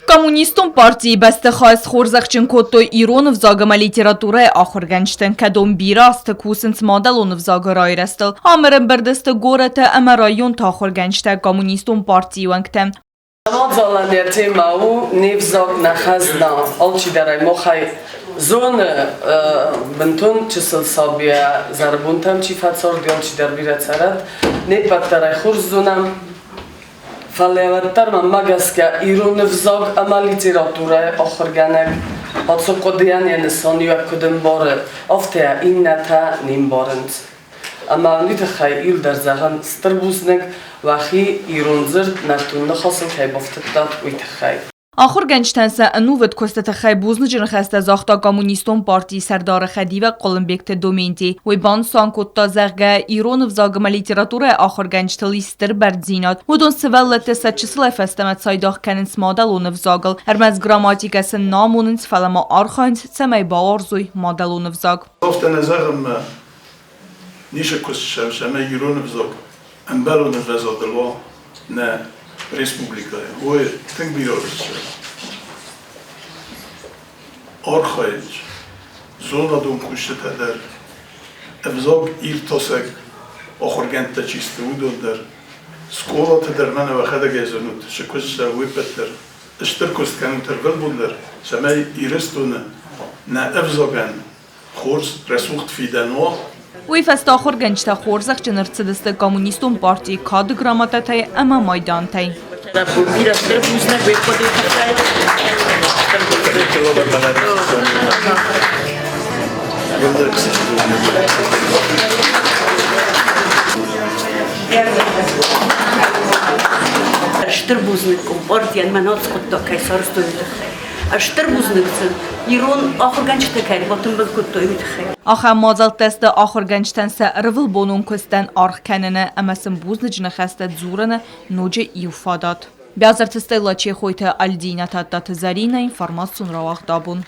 Коммунистун партии бәстіхайс хорзақчын коттой Иронов загама литературай ахырганчтын кадом бираст кусынц модалонов зага райрастыл. Амырын бірдісті гораты әмі район тахырганчта коммунистун партии вангтен. Мадзаланер темау невзаг нахазна алчи дарай мохай зоны бентон чисел сабия зарбунтам чи фацор диалчи дар бирацарат непат дарай хорз зонам فعلیت‌تر من مگس که ایران فضا اما لیتراتوره آخرگانه حتی قدیان انسانی و کدوم باره افته این نتا نیم بارند اما نیت خیلی در زهان ستربوزنگ و خی ایران زرد نتونه خاصن که بافتت داد ویت خیلی آخرگنجتنسه انووت کستت خی بوزن جنخسته زاختا کمونیستون پارتی سردار خدی و قلمبکت دومینتی و بان سانکوتا زغه ایران وزاگم لیتراتوره آخرگنجت لیستر بردزینات و دون سوالت سچسل فستمت سایداخ کننس مادلون وزاگل هرمز گراماتیکس ناموننس فلما آرخاینس سمی باورزوی مادلون وزاگ گفت نظرم نیشه کست شما ایران وزاگ انبالون وزادلوا نه Республика, ой, тем биорис. Архаич, зона дом кушта дар. Evzog irtosek, ахоргента чисто удодар. Скола дар мана вахада газонут. Шекуша випетер. Штыркост канутер велбундер. Самай ирестуна на evzogan. Хорс ресурт фидано. وی فست آخر گنجتا خورزخ جنرسدست کمونیستون پارتی کاد گراماتا تای اما مایدان تای. Штырбузником партия манат скотта кайсар стоит. Штырбузникцен Ирон ахырганчта кай батым бил котоймит хай. آخر مازال تست آخرگنجتنسه رول بونون کستن آرخ کننه امسن بوزن جنخسته زورنه نوجه ایوفادات. بیازر تسته لاچه خویت الدینه تا دات زرینه اینفرماسون رواق دابون.